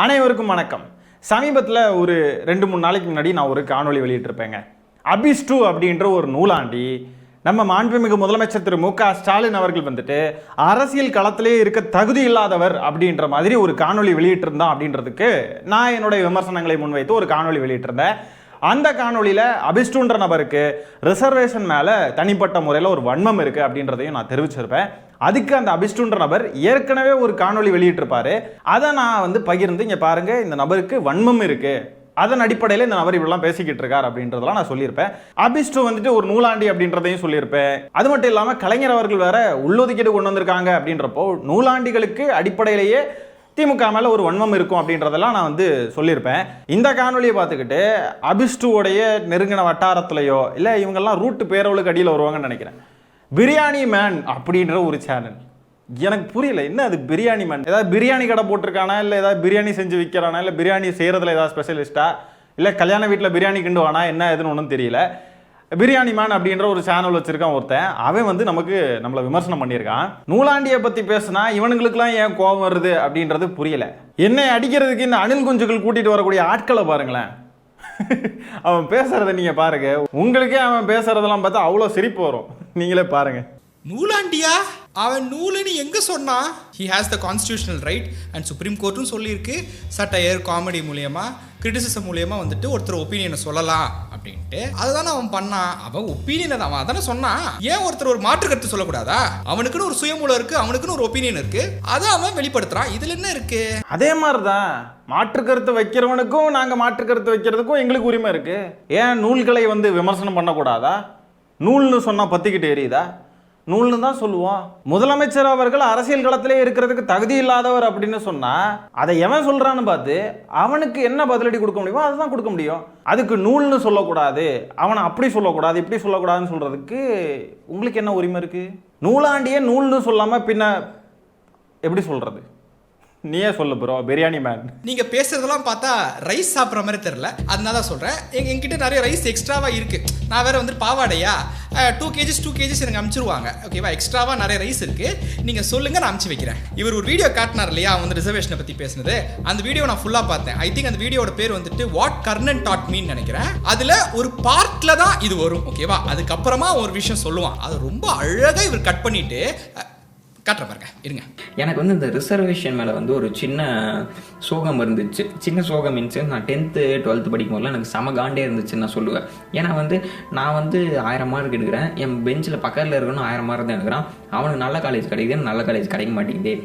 அனைவருக்கும் வணக்கம். சமீபத்தில் ஒரு 2-3 நாளைக்கு முன்னாடி நான் ஒரு காணொளி வெளியிட்டிருப்பேங்க. அபிஸ்டு அப்படின்ற ஒரு நூலாண்டி நம்ம மாண்புமிகு முதலமைச்சர் திரு மு க ஸ்டாலின் அவர்கள் வந்துட்டு அரசியல் களத்திலே இருக்க தகுதி இல்லாதவர் அப்படின்ற மாதிரி ஒரு காணொளி வெளியிட்டிருந்தான் அப்படின்றதுக்கு நான் என்னுடைய விமர்சனங்களை முன்வைத்து ஒரு காணொளி வெளியிட்டிருந்தேன். அந்த காணொலியில் அபிஸ்டுன்ற நபருக்கு ரிசர்வேஷன் மேலே தனிப்பட்ட முறையில் ஒரு வன்மம் இருக்குது அப்படின்றதையும் நான் தெரிவிச்சிருப்பேன். அதுக்கு அந்த அபிஸ்டுன்ற நபர் ஏற்கனவே ஒரு காணொலி வெளியிட்டிருப்பாரு. அதை நான் பகிர்ந்து இங்கே பாருங்க, இந்த நபருக்கு வன்மம் இருக்கு, அதன் அடிப்படையில் இந்த நபர் இப்படிலாம் பேசிக்கிட்டு இருக்கார் அப்படின்றதெல்லாம் நான் சொல்லியிருப்பேன். அபிஸ்டு ஒரு நூலாண்டி அப்படின்றதையும் சொல்லியிருப்பேன். அது மட்டும் இல்லாமல் கலைஞர் அவர்கள் வேற உள்ளொதுக்கீடு கொண்டு வந்திருக்காங்க அப்படின்றப்போ நூலாண்டிகளுக்கு அடிப்படையிலேயே திமுக மேல ஒரு வன்மம் இருக்கும் அப்படின்றதெல்லாம் நான் சொல்லியிருப்பேன். இந்த காணொலியை பார்த்துக்கிட்டு அபிஸ்டுவோடைய நெருங்கின வட்டாரத்திலையோ இல்லை இவங்கெல்லாம் ரூட்டு பேரவளுக்கு அடியில் வருவாங்கன்னு நினைக்கிறேன். பிரியாணி மேன் அப்படின்ற ஒரு சேனல், எனக்கு புரியல என்ன அது பிரியாணி மேன், ஏதாவது பிரியாணி கடை போட்டிருக்கானா, இல்லை ஏதாவது பிரியாணி செஞ்சு விற்கிறானா, இல்லை பிரியாணி செய்கிறதுல ஏதாவது ஸ்பெஷலிஸ்டா, இல்லை கல்யாண வீட்டில் பிரியாணி கிண்டுவானா, என்ன எதுன்னு ஒன்றும் தெரியல. பிரியாணி மேன் அப்படின்ற ஒரு சேனல் வச்சிருக்கான் ஒருத்தன். அவன் நம்மளை விமர்சனம் பண்ணியிருக்கான். நூலாண்டியை பற்றி பேசினா இவனுங்களுக்குலாம் ஏன் கோபம் வருது அப்படின்றது புரியல. என்னை அடிக்கிறதுக்கு இந்த அணில் குஞ்சுகள் கூட்டிகிட்டு வரக்கூடிய ஆட்களை பாருங்களேன். அவன் பேசுறத நீங்க பாருங்க, உங்களுக்கே அவன் பேசுறதெல்லாம் பார்த்தா அவ்வளோ சிரிப்பு வரும். நீங்களே பாருங்க. நூலாண்டியா? அவன் நூலுன்னு எங்க சொன்னா? He has the constitutional right and supreme கோர்ட்டும் சொல்லியிருக்கு, சட்டையர் காமெடி மூலியமா கிரிட்டிசிசம் மூலியமா ஒருத்தர் ஒப்பீனியனை சொல்லலாம் அப்படின்ட்டு. அதுதானே அவன் பண்ணான். அவன் ஒப்பீனியனை அவன் அதானே சொன்னான். ஏன் ஒருத்தர் ஒரு மாற்று கருத்து சொல்லக்கூடாதா? அவனுக்குன்னு ஒரு சுயமூலம் இருக்கு, அவனுக்குன்னு ஒரு ஒப்பீனியன் இருக்கு, அதை அவன் வெளிப்படுத்துறான். இதுல என்ன இருக்கு? அதே மாதிரிதான் மாற்று கருத்து வைக்கிறவனுக்கும் நாங்க மாற்று கருத்து வைக்கிறதுக்கும் எங்களுக்கு உரிமை இருக்கு. ஏன் நூல்களை விமர்சனம் பண்ணக்கூடாதா? நூல்னு சொன்னா பத்திக்கிட்டு எரியுதா? நூல்னு தான் சொல்லுவோம். முதலமைச்சர் அவர்கள் அரசியல் களத்திலே இருக்கிறதுக்கு தகுதி இல்லாதவர் அப்படின்னு சொன்னா அதை எவன் சொல்றான்னு பார்த்து அவனுக்கு என்ன பதிலடி கொடுக்க முடியுமோ அதுதான் கொடுக்க முடியும். அதுக்கு நூல்னு சொல்லக்கூடாது, அவனை அப்படி சொல்லக்கூடாது, இப்படி சொல்லக்கூடாதுன்னு சொல்றதுக்கு உங்களுக்கு என்ன உரிமை இருக்கு? நூலாண்டியே நூல்னு சொல்லாம பின்ன எப்படி சொல்றது? நீயே சொல்லு ப்ரோ, பிரியாணி மேன். நீங்க பேசுறதெல்லாம் பார்த்தா ரைஸ் சாப்பிட்ற மாதிரி தெரியல, அதனால தான் சொல்றேன். என்கிட்ட நிறைய ரைஸ் எக்ஸ்ட்ராவா இருக்கு. நான் வேற பாவாடையா 2 kg எனக்கு அனுப்பிச்சிருவாங்க. ஓகேவா? எக்ஸ்ட்ராவா நிறைய ரைஸ் இருக்கு, நீங்க சொல்லுங்க, நான் அனுப்பிச்சு வைக்கிறேன். இவர் ஒரு வீடியோ காட்டினார் இல்லையா, ரிசர்வேஷனை பத்தி பேசுனது. அந்த வீடியோ நான் ஃபுல்லா பார்த்தேன். ஐ திங்க் அந்த வீடியோட பேர் வாட் கர்ணன் டாட் மீன்னு நினைக்கிறேன். அதுல ஒரு பார்ட்ல தான் இது வரும். ஓகேவா? அதுக்கப்புறமா ஒரு விஷயம் சொல்லுவான். அது ரொம்ப அழகா இவர் கட் பண்ணிட்டு காட்டுற பாருங்க, இருங்க. எனக்கு இந்த ரிசர்வேஷன் மேலே ஒரு சின்ன சோகம் இருந்துச்சு. சின்ன சோகம் இருந்துச்சு. நான் 10th 12th படிக்கும் போதெல்லாம் எனக்கு செம காண்டே இருந்துச்சுன்னு நான் சொல்லுவேன். ஏன்னா நான் 1000 மார்க் எடுக்கிறேன், என் பெஞ்சில் பக்கத்தில் இருக்கணும் 1000 மார்க் தான் எடுக்கிறான், அவனுக்கு நல்ல காலேஜ் கிடைக்குது, நல்ல காலேஜ் கிடைக்க மாட்டேங்குது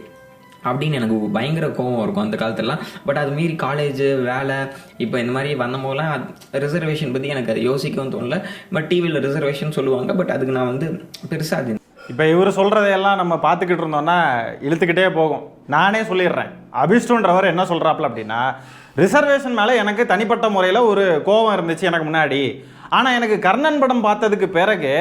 அப்படின்னு எனக்கு பயங்கர கோவம் இருக்கும் அந்த காலத்துலலாம். பட் அது மீறி காலேஜ் வேலை இப்போ இந்த மாதிரி வந்த போதெல்லாம் ரிசர்வேஷன் பற்றி எனக்கு அது யோசிக்கவும் தோணல. பட் டிவியில் ரிசர்வேஷன் சொல்லுவாங்க, பட் அதுக்கு நான் பெருசாக அது இப்போ இவர் சொல்கிறதையெல்லாம் நம்ம பார்த்துக்கிட்டு இருந்தோம்னா இழுத்துக்கிட்டே போகும். நானே சொல்லிடுறேன். அபிஸ்டுன்றவர் என்ன சொல்கிறாப்புல அப்படின்னா, ரிசர்வேஷன் மேலே எனக்கு தனிப்பட்ட முறையில் ஒரு கோபம் இருந்துச்சு எனக்கு முன்னாடி, ஆனால் எனக்கு கர்ணன் படம் பார்த்ததுக்கு பிறகு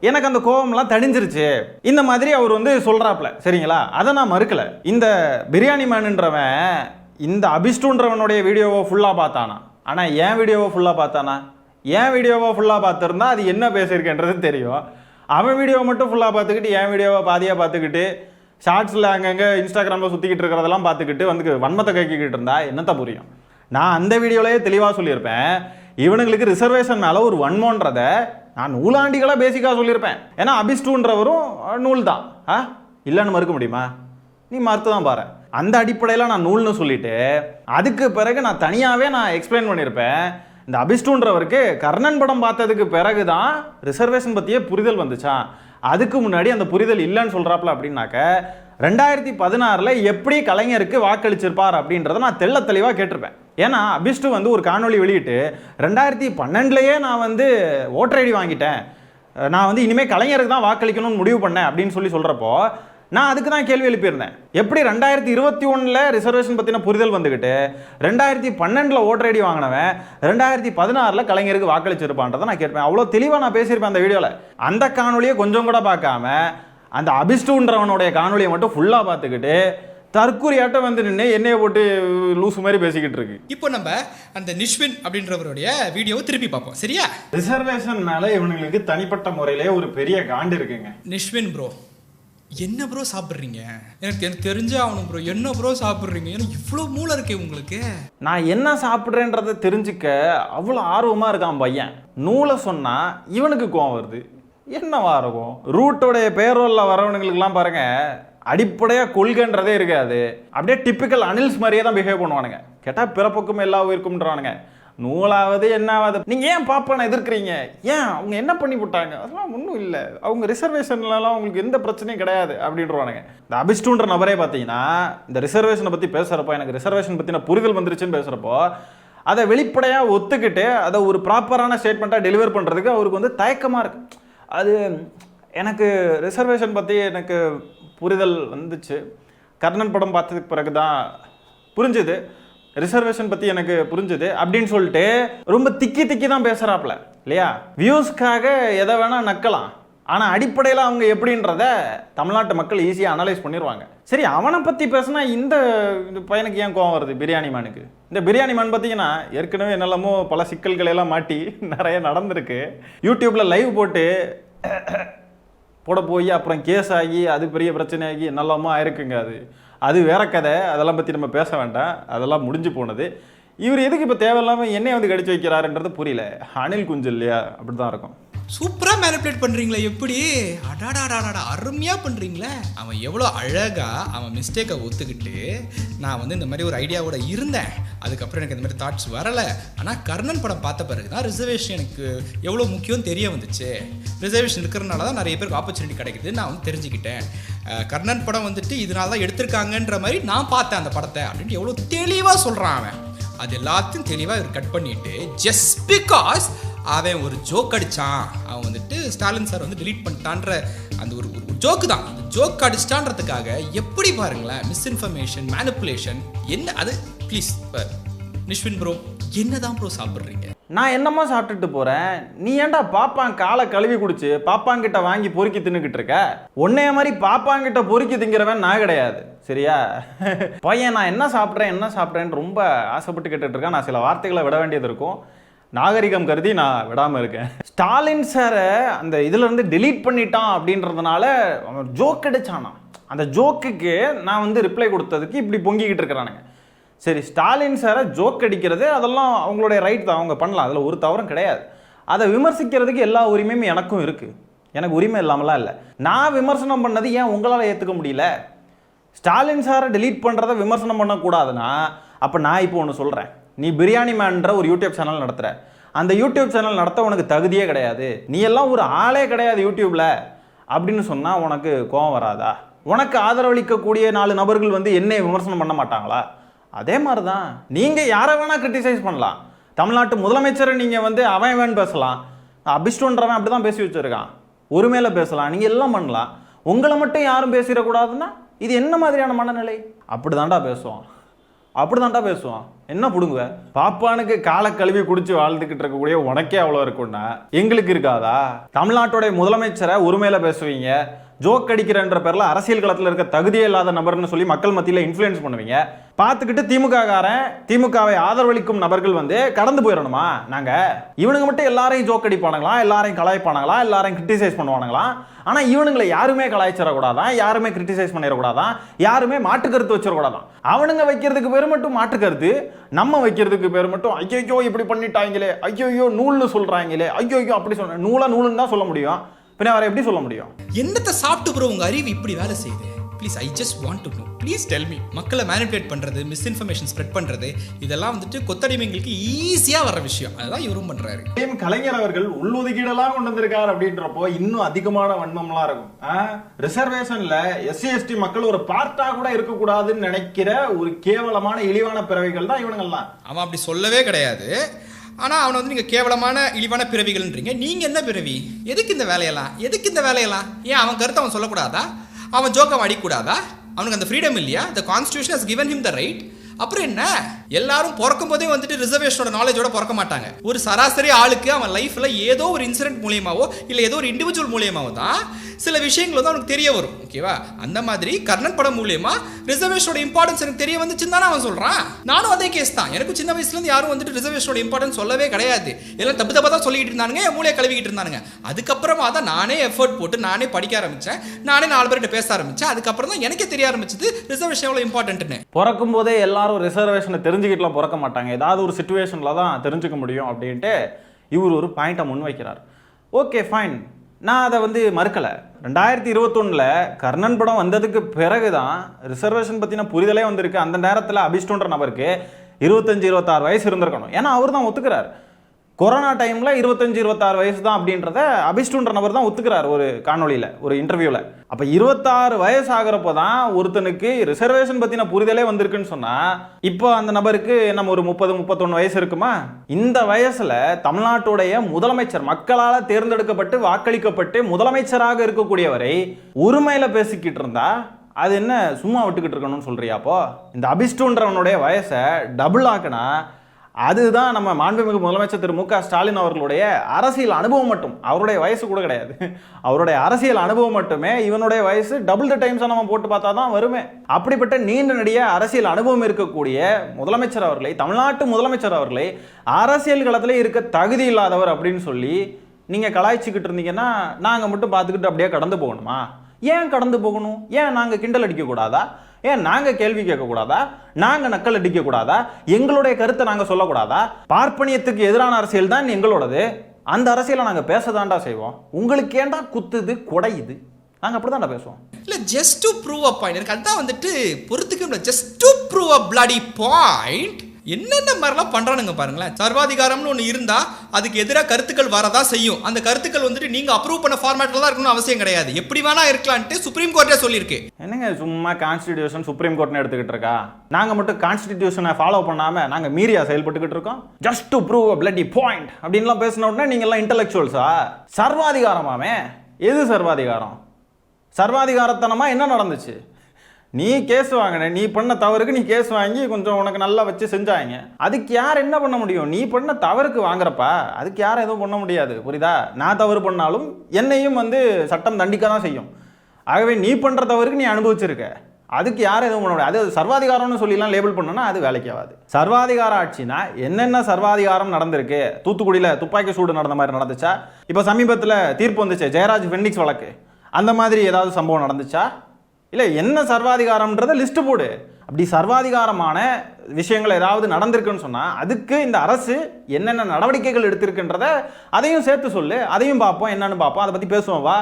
எனக்கு அந்த கோபம்லாம் தணிஞ்சிருச்சு, இந்த மாதிரி அவர் சொல்கிறாப்புல. சரிங்களா? அதை நான் மறுக்கலை. இந்த பிரியாணி மேனுன்றவன் இந்த அபிஸ்டுன்றவனுடைய வீடியோவை ஃபுல்லாக பார்த்தானா? ஆனால் என் வீடியோவை ஃபுல்லாக பார்த்தானா? என் வீடியோவை ஃபுல்லாக பார்த்துருந்தா அது என்ன பேசியிருக்கேன்றது தெரியும். அவன் வீடியோவை மட்டும் ஃபுல்லாக பார்த்துக்கிட்டு என் வீடியோவை பாதியாக பார்த்துக்கிட்டு ஷார்ட்ஸில் அங்கங்கே இன்ஸ்டாகிராமில் சுற்றிக்கிட்டு இருக்கிறதெல்லாம் பார்த்துக்கிட்டு வன்மத்தை கைக்கிட்டு இருந்தா என்னத்த புரியும்? நான் அந்த வீடியோலேயே தெளிவாக சொல்லியிருப்பேன், இவனுங்களுக்கு ரிசர்வேஷன் மேலே ஒரு வன்மன்றதை நான் நூலாண்டிகளாக பேசிக்காக சொல்லியிருப்பேன். ஏன்னா அபிஸ்டுன்றவரும் நூல் தான். இல்லைன்னு மறுக்க முடியுமா? நீ மறுத்து தான் பாரு. அந்த அடிப்படையில் நான் நூல்னு சொல்லிட்டு அதுக்கு பிறகு நான் தனியாகவே நான் எக்ஸ்பிளைன் பண்ணியிருப்பேன். இந்த அபிஸ்டுன்றவருக்கு கர்ணன் படம் பார்த்ததுக்கு பிறகு தான் ரிசர்வேஷன் பற்றியே புரிதல் வந்துச்சான், அதுக்கு முன்னாடி அந்த புரிதல் இல்லைன்னு சொல்கிறாப்புல. அப்படின்னாக்க 2016 எப்படி கலைஞருக்கு வாக்களிச்சிருப்பார் அப்படின்றத நான் தெள்ள தெளிவாக கேட்டிருப்பேன். ஏன்னா அபிஸ்டு ஒரு காணொலி வெளியிட்டு 2012 நான் ஓட்டர் ஐடி வாங்கிட்டேன், நான் இனிமேல் கலைஞருக்கு தான் வாக்களிக்கணும்னு முடிவு பண்ணேன் அப்படின்னு சொல்கிறப்போ நான் அதுக்கு தான் கேள்வி எழுப்பியிருந்தேன். எப்படி 2021 ரிசர்வேஷன் பற்றின புரிதல் வந்துக்கிட்டு 2012 ஓட்டர் ஐடி வாங்கினவன் 2016 கலைஞருக்கு வாக்களிச்சிருப்பான்றதை நான் கேட்பேன். அவ்வளோ தெளிவாக நான் பேசியிருப்பேன் அந்த வீடியோவில். அந்த காணொலியை கொஞ்சம் கூட பார்க்காம அந்த அபிஸ்டுன்றவனுடைய காணொலியை மட்டும் ஃபுல்லாக பார்த்துக்கிட்டு தற்கூரியாட்டம் நின்று என்னைய போட்டு லூசு மாதிரி பேசிக்கிட்டு இருக்கு. இப்போ நம்ம அந்த நிஷ்வின் அப்படின்றவருடைய வீடியோவை திருப்பி பார்ப்போம். சரியா? ரிசர்வேஷன் மேலே இவனுங்களுக்கு தனிப்பட்ட முறையிலே ஒரு பெரிய காண்டு இருக்குங்க. நிஷ்வின் ப்ரோ, என்ன ப்ரோ சாப்பிட்றீங்க? எனக்கு தெரிஞ்சே ஆகணும் ப்ரோ. என்ன ப்ரோ சாப்பிட்றீங்க? ஏன்னா இவ்வளோ மூளை இருக்கே உங்களுக்கு. நான் என்ன சாப்பிட்றேன்றதை தெரிஞ்சுக்க அவ்வளோ ஆர்வமாக இருக்கான் பையன். நூலை சொன்னால் இவனுக்கு கோவம் வருது. என்னவா இருக்கும்? ரூட்டோடைய பேரோலில் வரவனுங்களுக்குலாம் பாருங்க, அடிப்படையாக கொள்கைன்றதே இருக்காது. அப்படியே டிப்பிக்கல் அனில்ஸ் மாதிரியே தான் பிஹேவ் பண்ணுவானுங்க. கேட்டால் பிறப்புக்கும் எல்லா உயிருக்கும்ன்றானுங்க. நூலாவது என்னாவது. நீங்கள் ஏன் பாப்பானை எதிர்க்கிறீங்க? ஏன் அவங்க என்ன பண்ணி போட்டாங்க? அதெல்லாம் ஒன்றும் இல்லை, அவங்க ரிசர்வேஷன்லாம் அவங்களுக்கு எந்த பிரச்சனையும் கிடையாது அப்படின்றவானுங்க. இந்த அபிஷ்டுன்ற நபரே பார்த்தீங்கன்னா இந்த ரிசர்வேஷனை பற்றி பேசுகிறப்போ, எனக்கு ரிசர்வேஷன் பற்றின புரிதல் வந்துருச்சுன்னு பேசுகிறப்போ, அதை வெளிப்படையாக ஒத்துக்கிட்டு அதை ஒரு ப்ராப்பரான ஸ்டேட்மெண்ட்டாக டெலிவர் பண்ணுறதுக்கு அவருக்கு வந்து தயக்கமாக இருக்குது. அது எனக்கு ரிசர்வேஷன் பற்றி எனக்கு புரிதல் வந்துச்சு. கர்ணன் படம் பார்த்ததுக்கு பிறகு தான் புரிஞ்சுது. ரிசர்வேஷன் பற்றி எனக்கு புரிஞ்சுது அப்படின்னு சொல்லிட்டு ரொம்ப திக்கி தான் பேசுகிறாப்புல இல்லையா? வியூஸ்க்காக எதை வேணால் நக்கலாம். ஆனால் அடிப்படையில் அவங்க எப்படின்றத தமிழ்நாட்டு மக்கள் ஈஸியாக அனலைஸ் பண்ணிடுவாங்க. சரி, அவனை பற்றி பேசுனா இந்த பையனுக்கு ஏன் கோவம் வருது? பிரியாணி மேனுக்கு. இந்த பிரியாணி மேன் பார்த்தீங்கன்னா ஏற்கனவே என்னெல்லாமோ பல சிக்கல்களெல்லாம் மாட்டி நிறைய நடந்திருக்கு. யூடியூப்பில் லைவ் போட்டு போட போய் அப்புறம் கேஸ் ஆகி அது பெரிய பிரச்சனையாகி என்னெல்லாமோ ஆயிருக்குங்க. அது வேற கதை. அதெல்லாம் பற்றி நம்ம பேச வேண்டாம், அதெல்லாம் முடிஞ்சு போனது. இவர் எதுக்கு இப்போ தேவையில்லாமல் என்னையை வந்து கடிச்சு வைக்கிறாருன்றது புரியல. அணில் குஞ்சு இல்லையா? அப்படி தான் இருக்கும். சூப்பராக மேனிபுலேட் பண்ணுறீங்களே எப்படி? அடாடாடாடா, அருமையாக பண்ணுறீங்களே. அவன் எவ்வளோ அழகாக அவன் மிஸ்டேக்கை ஒத்துக்கிட்டு, நான் வந்து இந்த மாதிரி ஒரு ஐடியாவோட இருந்தேன், அதுக்கப்புறம் எனக்கு இந்த மாதிரி தாட்ஸ் வரலை, ஆனால் கர்ணன் படம் பார்த்த பிறகு தான் ரிசர்வேஷன் எனக்கு எவ்வளோ முக்கியம் தெரிய வந்துச்சு. ரிசர்வேஷன் இருக்கிறனால தான் நிறைய பேருக்கு ஆப்பர்ச்சுனிட்டி கிடைக்குது நான் வந்து தெரிஞ்சுக்கிட்டேன். கர்ணன் படம் வந்துட்டு இதனால தான் எடுத்திருக்காங்கன்ற மாதிரி நான் பார்த்தேன் அந்த படத்தை அப்படின்ட்டு எவ்வளோ தெளிவாக சொல்கிறான் அவன். அது எல்லாத்தையும் தெளிவாக இவர் கட் பண்ணிட்டு, ஜஸ்ட் பிகாஸ் அவன் ஒரு ஜோக் அடித்தான், அவன் வந்துட்டு ஸ்டாலின் சார் வந்து டிலீட் பண்ணிட்டான்ற அந்த ஒரு ஜோக்கு தான், அந்த ஜோக் அடிச்சிட்டான்றதுக்காக எப்படி பாருங்களேன் மிஸ்இன்ஃபர்மேஷன், மேனிப்புலேஷன். என்ன அது? ப்ளீஸ் நிஷ்வின் ப்ரோ, என்னதான் ப்ரோ சாப்பிட்றீங்க? நான் என்னமா சாப்பிட்டுட்டு போகிறேன்? நீ ஏன்டா பாப்பான் காலை கழுவி குடிச்சு பாப்பாங்கிட்ட வாங்கி பொறுக்கி தின்னுக்கிட்டு இருக்க? உன்னைய மாதிரி பாப்பாங்கிட்ட பொறுக்கி திங்கிறவன் நான் கிடையாது, சரியா? பையன் நான் என்ன சாப்பிட்றேன்னு ரொம்ப ஆசைப்பட்டு கேட்டுட்டு இருக்கேன். நான் சில வார்த்தைகளை விட வேண்டியது இருக்கும், நாகரிகம் கருதி நான் விடாமல் இருக்கேன். ஸ்டாலின் சாரை அந்த இதிலேருந்து டெலீட் பண்ணிட்டான் அப்படின்றதுனால அவன் ஜோக் அடிச்சானா. அந்த ஜோக்குக்கு நான் வந்து ரிப்ளை கொடுத்ததுக்கு இப்படி பொங்கிக்கிட்டு இருக்கிறானுங்க. சரி, ஸ்டாலின் சாரை ஜோக் அடிக்கிறது அதெல்லாம் அவங்களுடைய ரைட் தான், அவங்க பண்ணலாம், அதில் ஒரு தவறும் கிடையாது. அதை விமர்சிக்கிறதுக்கு எல்லா உரிமையும் எனக்கும் இருக்குது, எனக்கு உரிமை இல்லாமலாம் இல்லை. நான் விமர்சனம் பண்ணது ஏன் உங்களால் ஏற்றுக்க முடியல? ஸ்டாலின் சாரை டெலீட் பண்ணுறதை விமர்சனம் பண்ணக்கூடாதுன்னா அப்போ நான் இப்போ ஒன்று சொல்கிறேன். நீ பிரியாணி மேன்ற ஒரு யூடியூப் சேனல் நடத்துகிற, அந்த யூடியூப் சேனல் நடத்த உனக்கு தகுதியே கிடையாது, நீ எல்லாம் ஒரு ஆளே கிடையாது யூடியூப்பில் அப்படின்னு சொன்னால் உனக்கு கோபம் வராதா? உனக்கு ஆதரவளிக்கக்கூடிய 4 நபர்கள் வந்து என்னை விமர்சனம் பண்ண மாட்டாங்களா? அதே மாதிரி தான் நீங்கள் யாரை வேணால் கிரிட்டிசைஸ் பண்ணலாம். தமிழ்நாட்டு முதலமைச்சரை நீங்கள் வந்து அவன் வேணும் பேசலாம், அபிஷ்டுன்றவன் அப்படி தான் பேசி வச்சுருக்கான், ஒரு மேலே பேசலாம், நீங்கள் எல்லாம் பண்ணலாம். உங்களை மட்டும் யாரும் பேசிடக்கூடாதுன்னா இது என்ன மாதிரியான மனநிலை? அப்படி தாண்டா பேசுவான். என்ன பிடுங்குவ? பாப்பானுக்கு காலை கழுவி குடிச்சு வாழ்ந்துக்கிட்டு இருக்கக்கூடிய உனக்கே அவ்வளோ இருக்குன்னா எங்களுக்கு இருக்காதா? தமிழ்நாட்டுடைய முதலமைச்சரை ஒரு மேலே பேசுவீங்க, ஜோக் அடிக்கிறன்ற பேரில் அரசியல் களத்தில் இருக்க தகுதியே இல்லாத நபர்னு சொல்லி மக்கள் மத்தியில் இன்ஃப்ளூயன்ஸ் பண்ணுவீங்க. பார்த்துக்கிட்டு திமுகவை ஆதரவளிக்கும் நபர்கள் வந்து கடந்து போயிடணுமா? நாங்கள் இவனுங்க மட்டும் எல்லாரையும் ஜோக் அடிப்பானுங்களா, எல்லாரையும் கலாய்ப்பானுங்களா, எல்லாரையும் கிரிட்டிசைஸ் பண்ணுவானுங்களா? ஆனால் இவனுங்களை யாருமே கலாய்ச்சிடக்கூடாதான், யாருமே கிரிட்டிசைஸ் பண்ணிடக்கூடாதான், யாருமே மாற்றுக்கருத்து வச்சிடக்கூடாதான். அவனுங்க வைக்கிறதுக்கு பேர் மட்டும் மாற்றுக்கருத்து, நம்ம வைக்கிறதுக்கு பேர் மட்டும் ஐயோ இப்படி பண்ணிட்டாங்களே, ஐயோ நூல்னு சொல்கிறாங்களே, ஐயோ அப்படி சொன்ன நூலுன்னு தான் சொல்ல முடியும். பின்ன வேற எப்படி சொல்ல முடியும்? என்னத்தை சாப்பிட்டு ப்ரோ உங்க அறிவு இப்படி வேலை செய்யுது? Please, I just want to know, please tell me. மக்களை மேனிபுலேட் பண்ணுறது, மிஸ்இன்ஃபர்மேஷன் ஸ்ப்ரெட் பண்ணுறது, இதெல்லாம் வந்துட்டு கொத்தடிமைங்களுக்கு ஈஸியாக வர விஷயம். அதெல்லாம் இவரும் பண்ணுறாரு. கலைஞர் அவர்கள் உள்ளொதுக்கீடெல்லாம் கொண்டு வந்திருக்காரு அப்படின்றப்போ இன்னும் அதிகமான வன்மம்லாம் இருக்கும். ரிசர்வேஷன்ல SC/ST மக்கள் ஒரு பார்ட்டா கூட இருக்கக்கூடாதுன்னு நினைக்கிற ஒரு கேவலமான இழிவான பிறவிகள் தான் இவனுங்கெல்லாம். அவன் அப்படி சொல்லவே கிடையாது. ஆனால் அவனை வந்து நீங்கள் கேவலமான இழிவான பிறவிகள்ன்றீங்க. நீங்கள் என்ன பிறவி? எதுக்கு இந்த வேலையெல்லாம்? ஏன் அவன் கருத்தை அவன் சொல்லக்கூடாதா? அவன் ஜோக்கம் அடிக்கூடாதா? அவனுக்கு அந்த ஃப்ரீடம் இல்லையா? The constitution has given him the right. அப்புறம் என்ன? எல்லாரும் பிறக்கும் போதே வந்துட்டு ரிசர்வேஷனோட நாலேஜோட பிறக்க மாட்டாங்க. ஒரு சராசரி ஆளுக்கு அவன் லைஃப்ல ஏதோ ஒரு இன்சிடென்ட் மூலியமாவோ இல்லை ஏதோ ஒரு இண்டிவிஜுவல் மூலியமாவோ தான் சில விஷயங்கள் வந்து அவனுக்கு தெரிய வரும். ஓகேவா? அந்த மாதிரி கர்ணன் படம் மூலியமா ரிசர்வேஷனோட இம்பார்ட்டன்ஸ் எனக்கு தெரிய வந்துச்சுன்னு தானே அவன் சொல்றான். நானும் அதே கேஸ் தான். எனக்கு சின்ன வயசுல இருந்து யாரும் வந்துட்டு ரிசர்வேஷனோட இம்பார்ட்டன்ஸ் சொல்லவே கிடையாது. எல்லாம் தப்பு தப்பா தான் சொல்லிட்டு இருந்தானுங்க, மூளையை கழுவிக்கிட்டு இருந்தானுங்க. அதுக்கப்புறமா தான் நானே எஃபர்ட் போட்டு நானே படிக்க ஆரம்பிச்சேன், நானே 4 பேர்கிட்ட பேச ஆரம்பிச்சேன். அதுக்கப்புறம் தான் எனக்கே தெரிய ஆரம்பிச்சது ரிசர்வேஷன் எவ்வளவு இம்பார்ட்டன்ட்னு. பிறக்கும் போதே எல்லாரும் ரிசர்வேஷனை தெரிஞ்சுக்கிட்டுலாம் பிறக்க மாட்டாங்க, ஏதாவது ஒரு சுச்சுவேஷனில் தான் தெரிஞ்சுக்க முடியும் அப்படின்ட்டு இவர் ஒரு பாயிண்ட்டை முன்வைக்கிறார். ஓகே ஃபைன், நான் அதை வந்து மறுக்கலை. 2021 கர்ணன் படம் வந்ததுக்கு பிறகு தான் ரிசர்வேஷன் பற்றின புரிதலே வந்திருக்கு. அந்த நேரத்தில் அபிஷ்டுன்ற நபருக்கு 25-26 வயசு இருந்திருக்கணும். ஏன்னா அவர் தான் ஒத்துக்கிறார். கொரோனா டைமில் 25-26 வயசு தான் அப்படின்றத அபிஷ்டுன்ற நபர் தான் ஒத்துக்கிறார் ஒரு காணொலியில், ஒரு இன்டர்வியூவில். அப்போ 26 வயசு ஆகிறப்போ தான் ஒருத்தனுக்கு ரிசர்வேஷன் பற்றின புரிதலே வந்திருக்குன்னு சொன்னால், இப்போ அந்த நபருக்கு நம்ம ஒரு 30-31 வயசு இருக்குமா? இந்த வயசில் தமிழ்நாட்டுடைய முதலமைச்சர், மக்களால் தேர்ந்தெடுக்கப்பட்டு வாக்களிக்கப்பட்டு முதலமைச்சராக இருக்கக்கூடியவரை உரிமையில் பேசிக்கிட்டு இருந்தா அது என்ன சும்மா விட்டுக்கிட்டு இருக்கணும்னு சொல்றியா? அப்போ இந்த அபிஷ்டுன்றவனுடைய வயசை டபுள் ஆக்குனா அதுதான் நம்ம மாண்புமிகு முதலமைச்சர் திரு மு க ஸ்டாலின் அவர்களுடைய அரசியல் அனுபவம் மட்டும். அவருடைய வயசு கூட கிடையாது, அவருடைய அரசியல் அனுபவம் மட்டுமே இவனுடைய வயசு டபுள் த டைம்ஸாக நம்ம போட்டு பார்த்தா தான் வருமே. அப்படிப்பட்ட நீண்ட நெடிய அரசியல் அனுபவம் இருக்கக்கூடிய முதலமைச்சர் அவர்களை, தமிழ்நாட்டு முதலமைச்சர் அவர்களை அரசியல் களத்தில் இருக்க தகுதி இல்லாதவர் அப்படின்னு சொல்லி நீங்கள் கலாய்ச்சிக்கிட்டு இருந்தீங்கன்னா நாங்கள் மட்டும் பார்த்துக்கிட்டு அப்படியே கடந்து போகணுமா? ஏன் கடந்து போகணும்? ஏன் நாங்கள் கிண்டல் அடிக்கக்கூடாதா? ஏன் நாங்கள் கேள்வி கேட்கக்கூடாதா? நாங்கள் நக்கல் அடிக்கக்கூடாதா? எங்களுடைய கருத்தை நாங்கள் சொல்லக்கூடாதா? பார்ப்பனியத்துக்கு எதிரான அரசியல் தான் எங்களோடது, அந்த அரசியலை நாங்கள் பேசதாண்டா செய்வோம். உங்களுக்கு ஏண்டா குத்துது குடையுது? நாங்கள் அப்படி தாண்டா பேசுவோம். இல்லை, just to prove a point. எனக்கு அதுதான் வந்துட்டு பொறுத்துக்க முடியல. Just to prove a bloody point. என்னென்ன மாதிரிலாம் பண்ணுறானுங்க பாருங்களேன். சர்வாதிகாரம்னு ஒன்று இருந்தால் அதுக்கு எதிராக கருத்துக்கள் வரதான் செய்யும். அந்த கருத்துக்கள் வந்துட்டு நீங்கள் அப்ரூவ் பண்ண ஃபார்மேட்டில் தான் இருக்கணும்னு அவசியம் கிடையாது, எப்படி வேணா இருக்கலான்ட்டு சுப்ரீம் கோர்ட்டே சொல்லியிருக்கு. என்னங்க சும்மா கான்ஸ்டிடியூஷன் சுப்ரீம் கோர்ட்னு எடுத்துக்கிட்டு இருக்கா? நாங்கள் மட்டும் கான்ஸ்டிடியூஷனை ஃபாலோ பண்ணாமல் நாங்கள் மீறியா செயல்பட்டுக்கிட்டு இருக்கோம்? Just to prove a bloody point அப்படின்லாம் பேசின உடனே நீங்கள்லாம் இன்டலெக்சுவல்ஸா? சர்வாதிகாரமாமே. எது சர்வாதிகாரம்? சர்வாதிகாரத்தனமா என்ன நடந்துச்சு? நீ கேஸ் வாங்கின, நீ பண்ண தவறுக்கு நீ கேஸ் வாங்கி கொஞ்சம் உனக்கு நல்லா வச்சு செஞ்சாங்க. அதுக்கு யார் என்ன பண்ண முடியும்? நீ பண்ண தவறுக்கு வாங்குறப்ப அதுக்கு யாரும் எதுவும் பண்ண முடியாது, புரியுதா? நான் தவறு பண்ணாலும் என்னையும் வந்து சட்டம் தண்டிக்க தான் செய்யும். ஆகவே நீ பண்ணுற தவறுக்கு நீ அனுபவிச்சிருக்க, அதுக்கு யாரும் எதுவும் பண்ண முடியாது. அது சர்வாதிகாரம்னு சொல்லிலாம் லேபிள் பண்ணோன்னா அது வேலைக்கு ஆகாது. சர்வாதிகார ஆட்சினா என்னென்ன சர்வாதிகாரம் நடந்திருக்கு? தூத்துக்குடியில் துப்பாக்கி சூடு நடந்த மாதிரி நடந்துச்சா? இப்போ சமீபத்தில் தீர்ப்பு வந்துச்சு ஜெயராஜ் வென்னிக்ஸ் வழக்கு, அந்த மாதிரி ஏதாவது சம்பவம் நடந்துச்சா? இல்லை, என்ன சர்வாதிகாரம்ன்றதை லிஸ்ட்டு போடு. அப்படி சர்வாதிகாரமான விஷயங்கள் ஏதாவது நடந்திருக்குன்னு சொன்னால் அதுக்கு இந்த அரசு என்னென்ன நடவடிக்கைகள் எடுத்திருக்குன்றத அதையும் சேர்த்து சொல்லு. அதையும் பார்ப்போம், என்னன்னு பார்ப்போம், அதை பற்றி பேசுவோம், வா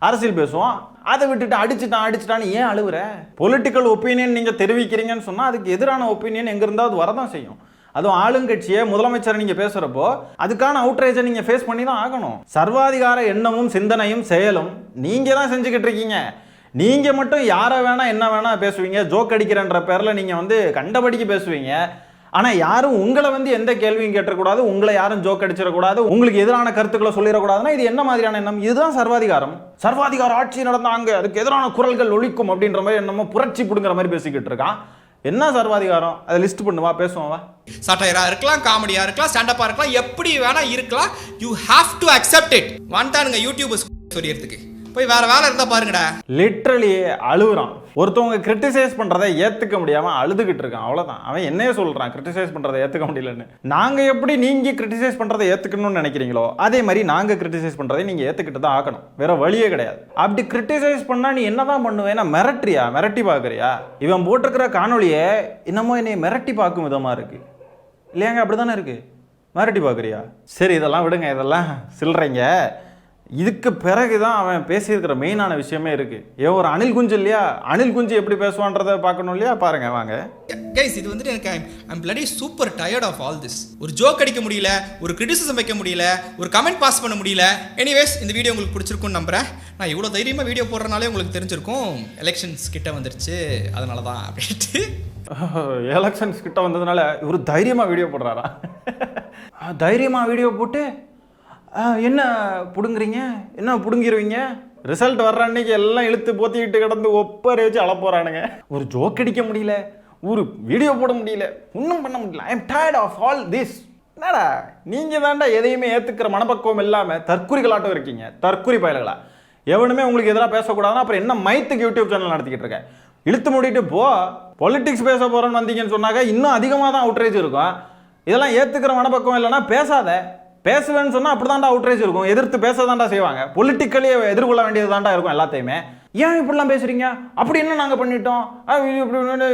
அரசியல் பேசுவோம். அதை விட்டுட்டு அடிச்சுட்டான்னு ஏன் அழுவுற? பொலிட்டிக்கல் ஒப்பீனியன் நீங்கள் தெரிவிக்கிறீங்கன்னு சொன்னால் அதுக்கு எதிரான ஒப்பீனியன் எங்கே இருந்தாவது வரதான் செய்யும். அதுவும் ஆளுங்கட்சியை, முதலமைச்சரை நீங்கள் பேசுகிறப்போ அதுக்கான அவுட்ரேஜை நீங்கள் ஃபேஸ் பண்ணி தான் ஆகணும். சர்வாதிகார எண்ணமும் சிந்தனையும் செயலும் நீங்கள் தான் செஞ்சுக்கிட்டு இருக்கீங்க. நீங்கள் மட்டும் யாரை வேணா என்ன வேணா பேசுவீங்க, ஜோக் அடிக்கிறன்ற பேரில் நீங்கள் வந்து கண்டபடிக்கு பேசுவீங்க. ஆனால் யாரும் உங்களை வந்து எந்த கேள்வியும் கேட்டக்கூடாது, உங்களை யாரும் ஜோக் அடிச்சிடக்கூடாது, உங்களுக்கு எதிரான கருத்துக்களை சொல்லிடக்கூடாதுன்னா இது என்ன மாதிரியான எண்ணம்? இதுதான் சர்வாதிகாரம். சர்வாதிகார ஆட்சி நடந்தாங்க, அதுக்கு எதிரான குரல்கள் ஒழிக்கும் அப்படின்ற மாதிரி என்னமோ புரட்சி பிடுங்குற மாதிரி பேசிக்கிட்டு இருக்கான். என்ன சர்வாதிகாரம்? அதை லிஸ்ட் பண்ணுவா, பேசுவா. சாட்டையரா இருக்கலாம், காமெடியா இருக்கலாம், ஸ்டாண்டப்பா இருக்கலாம், எப்படி வேணா இருக்கலாம். You have to accept it. வந்துட்டானுங்க யூடியூபர்ஸ் சொல்லியறதுக்கு. போய் வேற வேலை இருந்தா பாருங்கடா. லிட்ரலி அழுகுறான். ஒருத்தவங்க கிரிட்டிசைஸ் பண்றதை ஏத்துக்க முடியாம அழுதுகிட்டு இருக்கான், அவ்வளவுதான். அவன் என்னையே சொல்றான் கிரிட்டிசைஸ் பண்றதை ஏத்துக்க முடியலன்னு. நாங்க எப்படி நீங்க கிரிட்டிசைஸ் பண்றதை ஏத்துக்கணும்னு நினைக்கிறீங்களோ அதே மாதிரி நாங்க கிரிட்டிசைஸ் பண்றதை நீங்க ஏத்துக்கிட்டு தான் ஆகணும், வேற வழியே கிடையாது. அப்படி கிரிட்டிசைஸ் பண்ணா நீ என்னதான் பண்ணுவேன்னா மிரட்டுறியா, மிரட்டி பாக்குறியா? இவன் போட்டிருக்கிற காணொலியே இன்னமும் என்னை மிரட்டி பார்க்கும் விதமா இருக்கு இல்லையாங்க? அப்படிதானே இருக்கு. மிரட்டி பாக்குறியா? சரி, இதெல்லாம் விடுங்க, இதெல்லாம் சில்றீங்க. இதுக்கு பிறகுதான் அவன் பேசியிருக்கிற மெயினான விஷயமே இருக்கு. ஏன் ஒரு அணில் குஞ்சு இல்லையா, அணில் குஞ்சு எப்படி பேசுவான்றதை பார்க்கணும் இல்லையா? பாருங்க வாங்க கைஸ். இது வந்துட்டு எனக்கு I'm bloody super tired of all this. ஒரு ஜோக் அடிக்க முடியல, ஒரு கிரிட்டிசிசம் வைக்க முடியல, ஒரு கமெண்ட் பாஸ் பண்ண முடியல. எனிவேஸ், இந்த வீடியோ உங்களுக்கு பிடிச்சிருக்கும்னு நம்புறேன். நான் இவ்வளோ தைரியமாக வீடியோ போடுறதுனாலே உங்களுக்கு தெரிஞ்சிருக்கும் எலெக்ஷன்ஸ் கிட்ட வந்துருச்சு, அதனால தான் அப்படின்ட்டு. எலெக்ஷன்ஸ் கிட்ட வந்ததுனால இவர் தைரியமாக வீடியோ போடுறாரா? தைரியமாக வீடியோ போட்டு என்ன பிடுங்குறீங்க, என்ன பிடுங்கிடுவீங்க? ரிசல்ட் வர்ற அன்னைக்கு எல்லாம் இழுத்து போத்திக்கிட்டு கிடந்து ஒப்பரை வச்சு அள போகிறானுங்க. ஒரு ஜோக் அடிக்க முடியல, ஒரு வீடியோ போட முடியல, ஒன்றும் பண்ண முடியல. I am tired of all this. என்னடா நீங்கள் தாண்டா எதையுமே ஏற்றுக்கிற மனப்பக்குவம் இல்லாமல் தற்குறிகளாட்டம் இருக்கீங்க, தற்குறி பயல்களா. எவனுமே உங்களுக்கு எதிராக பேசக்கூடாதுன்னா அப்புறம் என்ன மைத்துக்கு யூடியூப் சேனல் நடத்திக்கிட்டு இருக்கேன்? இழுத்து மூடிட்டு போ. பொலிட்டிக்ஸ் பேச போகிறோன்னு வந்தீங்கன்னு சொன்னாக்க இன்னும் அதிகமாக தான் அவுட்ரேஜ் இருக்கும். இதெல்லாம் ஏற்றுக்கிற மனப்பக்கம் இல்லைன்னா பேசாத. பேசுவேன்னு சொன்னால் அப்படி தான்டா அவுட்ரேஜ் இருக்கும். எதிர்த்து பேச தாண்டா செய்வாங்க. பொலிட்டிக்கலி எதிர்கொள்ள வேண்டியது தாண்டா இருக்கும் எல்லாத்தையுமே. ஏன் இப்படிலாம் பேசுறீங்க? அப்படி என்ன நாங்கள் பண்ணிட்டோம்?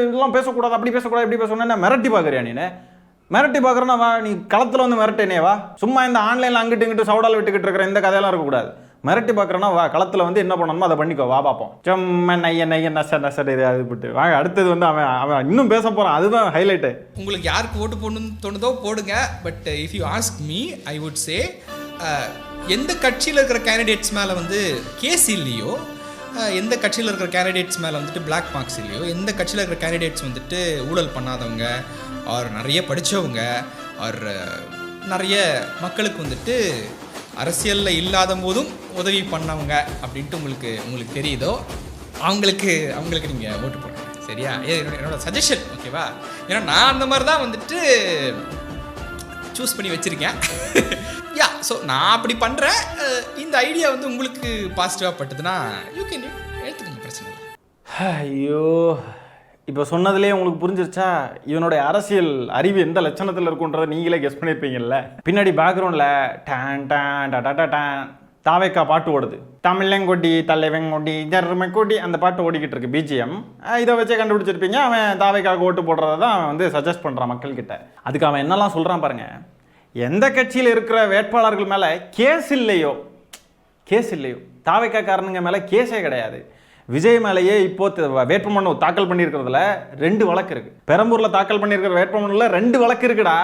இதெல்லாம் பேசக்கூடாது, அப்படி பேசக்கூடாது, இப்படி பேசக்கூடாது. மிரட்டி பார்க்குறியா நீ? மிரட்டி பார்க்குறேன்னா வா, நீ களத்தில் வந்து மிரட்டினே வா. சும்மா இந்த ஆன்லைனில் அங்கிட்டு இங்கிட்டு சவுடால் விட்டுக்கிட்டு இருக்கிற இந்த கதையெல்லாம் இருக்கக்கூடாது. மிரட்டி பார்க்குறேன்னா வா, களத்தில் வந்து என்ன பண்ணணுமோ அதை பண்ணிக்கோ, வா பார்ப்போம். சும்மா நைய நசர் இது அது விட்டு வாங்க. அடுத்தது வந்து அவன் இன்னும் பேச போகிறான். அதுதான் ஹைலைட்டு. உங்களுக்கு யாருக்கு ஓட்டு போடணும்னு தோணுதோ போடுங்க. But if you ask me, I would say எந்த கட்சியில் இருக்கிற கேண்டிடேட்ஸ் மேலே வந்து கேஸ் இல்லையோ, எந்த கட்சியில் இருக்கிற கேண்டிடேட்ஸ் மேலே வந்துட்டு பிளாக் மார்க்ஸ் இல்லையோ, எந்த கட்சியில் இருக்கிற கேண்டிடேட்ஸ் வந்துட்டு ஊழல் பண்ணாதவங்க, ஆர் நிறைய படித்தவங்க, ஆர் நிறைய மக்களுக்கு வந்துட்டு அரசியலில் இல்லாத போதும் உதவி பண்ணவங்க அப்படின்ட்டு உங்களுக்கு தெரியுதோ அவங்களுக்கு நீங்கள் ஓட்டு போடுங்க. சரியா? என்னோட சஜஷன். ஓகேவா? ஏன்னா நான் அந்த மாதிரி தான் வந்துட்டு சூஸ் பண்ணி வச்சுருக்கேன். யா, ஸோ நான் அப்படி பண்ணுறேன். இந்த ஐடியா வந்து உங்களுக்கு பாசிட்டிவாக பட்டுதுன்னா யூ கேன் எடுத்துக்கோங்க, பிரச்சனை இல்லை. ஐயோ, இப்போ சொன்னதுலேயே உங்களுக்கு புரிஞ்சிருச்சா இவனுடைய அரசியல் அறிவு எந்த லட்சணத்தில் இருக்குன்றதை நீங்களே கெஸ் பண்ணியிருப்பீங்கல்ல. பின்னாடி பேக்ரவுண்டில் டேன் டேன் டா டேன் தாவேக்கா பாட்டு ஓடுது. தமிழங்கொடி தலைவங்கொடி ஜர்மக்கொடி அந்த பாட்டு ஓடிக்கிட்டு இருக்கு பிஜிஎம். இதை வச்சே கண்டுபிடிச்சிருப்பீங்க அவன் தாவேக்காவுக்கு ஓட்டு போடுறத தான் அவன் வந்து சஜஸ்ட் பண்ணுறான் மக்கள்கிட்ட. அதுக்கு அவன் என்னெல்லாம் சொல்கிறான் பாருங்கள். எந்த கட்சியில் இருக்கிற வேட்பாளர்கள் மேலே கேஸ் இல்லையோ தாவேக்கா காரணங்க மேலே கேஸே கிடையாது. விஜய் மேலேயே இப்போ வேட்புமனு தாக்கல் பண்ணியிருக்கிறதுல 2 வழக்கு இருக்குது. பெரம்பூரில் தாக்கல் பண்ணியிருக்கிற வேட்புமனுவில் 2 வழக்கு இருக்குடா.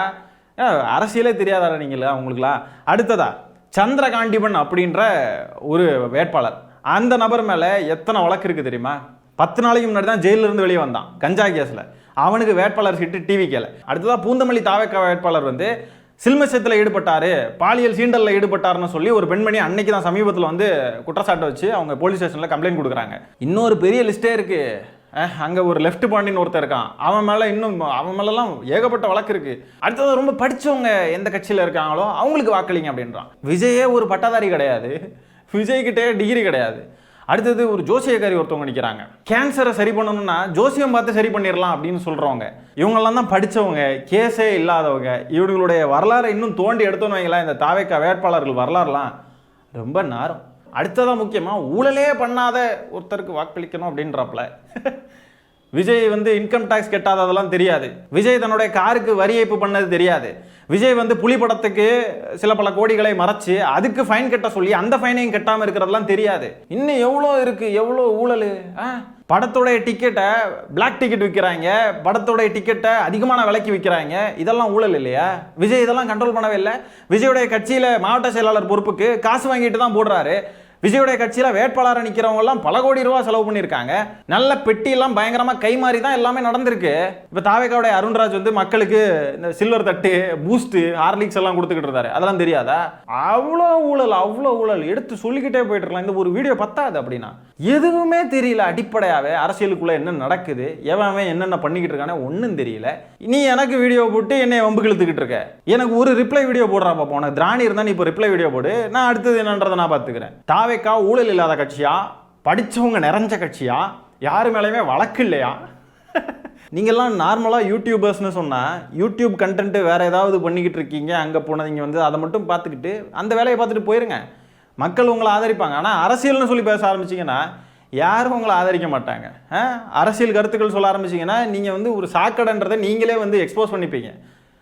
அரசியலே தெரியாதாரா நீங்களா உங்களுக்குலாம்? அடுத்ததா சந்திரகாண்டிபன் அப்படின்ற ஒரு வேட்பாளர். அந்த நபர் மேலே எத்தனை வழக்கு இருக்குது தெரியுமா? 10 நாளைக்கு முன்னாடி தான் ஜெயிலிருந்து வெளியே வந்தான் கஞ்சா கேஸில். அவனுக்கு வேட்பாளர் சீட்டு டிவிக்கேல. அடுத்ததாக பூந்தமல்லி தாவேக்கா வேட்பாளர் வந்து சில்மசத்தில் ஈடுபட்டார், பாலியல் சீண்டலில் ஈடுபட்டார்னு சொல்லி ஒரு பெண்மணி அன்னைக்கு தான் சமீபத்தில் வந்து குற்றச்சாட்டை வச்சு அவங்க போலீஸ் ஸ்டேஷனில் கம்ப்ளைண்ட் கொடுக்குறாங்க. இன்னொரு பெரிய லிஸ்ட்டே இருக்குது. அங்கே ஒரு லெஃப்ட் பாண்டின்னு ஒருத்தர் இருக்கான். அவன் மேலெல்லாம் ஏகப்பட்ட வழக்கு இருக்குது. அடுத்தது ரொம்ப படித்தவங்க எந்த கட்சியில் இருக்காங்களோ அவங்களுக்கு வாக்களிங்க அப்படின்றான். விஜயே ஒரு பட்டதாரி கிடையாது, விஜய்கிட்டே டிகிரி கிடையாது. அடுத்தது ஒரு ஜோசியக்காரி ஒருத்தவங்க நிற்கிறாங்க. கேன்சரை சரி பண்ணணும்னா ஜோசியம் பார்த்து சரி பண்ணிடலாம் அப்படின்னு சொல்கிறவங்க. இவங்கெல்லாம் தான் படித்தவங்க, கேஸே இல்லாதவங்க. இவங்களுடைய வரலாறை இன்னும் தோண்டி எடுத்தோன்னு வைங்களேன், இந்த தாவேக்கா வேட்பாளர்கள் வரலாறுலாம் ரொம்ப நாரும். அடுத்ததான் முக்கியமாக ஊழலே பண்ணாத ஒருத்தருக்கு வாக்களிக்கணும் அப்படின்றப்பல விஜய் வந்து இன்கம் டேக்ஸ் கட்டாததெல்லாம் தெரியாது. விஜய் தன்னுடைய காருக்கு வரி ஏய்ப்பு பண்ணது தெரியாது. விஜய் வந்து புலி படத்துக்கு சில பல கோடிகளை மறைச்சு அதுக்கு ஃபைன் கட்ட சொல்லி அந்த ஃபைனையும் கட்டாமல் இருக்கிறதெல்லாம் தெரியாது. இன்னும் எவ்வளோ இருக்குது, எவ்வளோ ஊழல். படத்தோடைய டிக்கெட்டை பிளாக் டிக்கெட் விற்கிறாங்க, படத்தோடைய டிக்கெட்டை அதிகமான விலைக்கு விற்கிறாங்க. இதெல்லாம் ஊழல் இல்லையா? விஜய் இதெல்லாம் கண்ட்ரோல் பண்ணவே இல்லை. விஜயோடைய கட்சியில் மாவட்ட செயலாளர் பொறுப்புக்கு காசு வாங்கிட்டு தான் போடுறாரு. விஜயோடைய கட்சியில் வேட்பாளராக நிற்கிறவங்கலாம் பல கோடி ரூபா செலவு பண்ணியிருக்காங்க. நல்ல பெட்டியெல்லாம் பயங்கரமாக கை மாறி தான் எல்லாமே நடந்திருக்கு. இப்போ தாவேக்காவுடைய அருண்ராஜ் வந்து மக்களுக்கு இந்த சில்வர் தட்டு, பூஸ்ட்டு, ஹார்லிக்ஸ் எல்லாம் கொடுத்துக்கிட்டு இருந்தாரு. அதெல்லாம் தெரியாதா? அவ்வளோ ஊழல் எடுத்து சொல்லிக்கிட்டே போயிட்டு இருக்கலாம். இந்த ஒரு வீடியோ பத்தாது அப்படின்னா எதுவுமே தெரியல. அடிப்படையாகவே அரசியலுக்குள்ளே என்ன நடக்குது, எவன் என்னென்ன பண்ணிக்கிட்டு இருக்கானே ஒன்றும் தெரியல. நீ எனக்கு வீடியோ போட்டு என்னை வம்புக்கு இழுத்துக்கிட்டு இருக்க. எனக்கு ஒரு ரிப்ளை வீடியோ போடுறா பார்ப்போம். உனக்கு திராணி இருந்தால் நீ இப்போ ரிப்ளை வீடியோ போடு, நான் அடுத்தது என்னன்றதை நான் பார்த்துக்கிறேன். தாவேக்கா ஊழல் இல்லாத கட்சியா, படித்தவங்க நிறைஞ்ச கட்சியா, யாரு மேலேயுமே வழக்கு இல்லையா? நீங்கள்லாம் நார்மலாக யூடியூபர்ஸ்னு சொன்னால் யூடியூப் கண்டென்ட்டு வேறு ஏதாவது பண்ணிக்கிட்டு இருக்கீங்க, அங்கே போனீங்க வந்து அதை மட்டும் பார்த்துக்கிட்டு அந்த வேலையை பார்த்துட்டு போயிருங்க. மக்கள் உங்களை ஆதரிப்பாங்க. ஆனால் அரசியல்னு சொல்லி பேச ஆரம்பிச்சிங்கன்னா யாரும் உங்களை ஆதரிக்க மாட்டாங்க. அரசியல் கருத்துக்கள் சொல்ல ஆரம்பிச்சிங்கன்னா நீங்கள் வந்து ஒரு சாக்கடைன்றதை நீங்களே வந்து எக்ஸ்போஸ் பண்ணிப்பீங்க.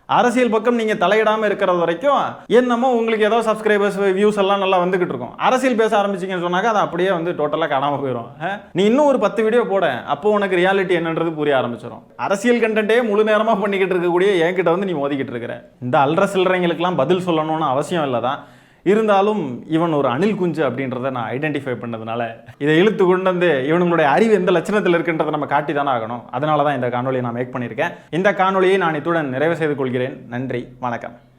அரசியல் பக்கம் நீங்கள் தலையிடாமல் இருக்கிறது வரைக்கும் என்னமோ உங்களுக்கு ஏதோ சப்ஸ்கிரைபர்ஸ், வியூஸ் எல்லாம் நல்லா வந்துகிட்டு இருக்கும். அரசியல் பேச ஆரம்பிச்சிங்கன்னு சொன்னாக்க அது அப்படியே வந்து டோட்டலாக காணாமல் போயிடும். நீ இன்னும் ஒரு 10 வீடியோ போட, அப்போ உனக்கு ரியாலிட்டி என்னன்றது புரிய ஆரம்பிச்சிடும். அரசியல் கண்டென்ட்டே முழு நேரமாக பண்ணிக்கிட்டு இருக்கக்கூடிய என்கிட்ட வந்து நீ மோதிக்கிட்டு இருக்கிற. இந்த அல்ற சில்லறைங்களுக்கெல்லாம் பதில் சொல்லணும்னு அவசியம் இல்லை தான். இருந்தாலும் இவன் ஒரு அணில் குஞ்சு அப்படின்றத நான் ஐடென்டிஃபை பண்ணதுனால இதை இழுத்து கொண்டு வந்து இவனுங்களுடைய அறிவு எந்த லட்சணத்தில் இருக்குன்றதை நம்ம காட்டி தானே ஆகணும். அதனால தான் இந்த காணொலியை நான் மேக் பண்ணியிருக்கேன். இந்த காணொலியை நான் இத்துடன் நிறைவு செய்து கொள்கிறேன். நன்றி, வணக்கம்.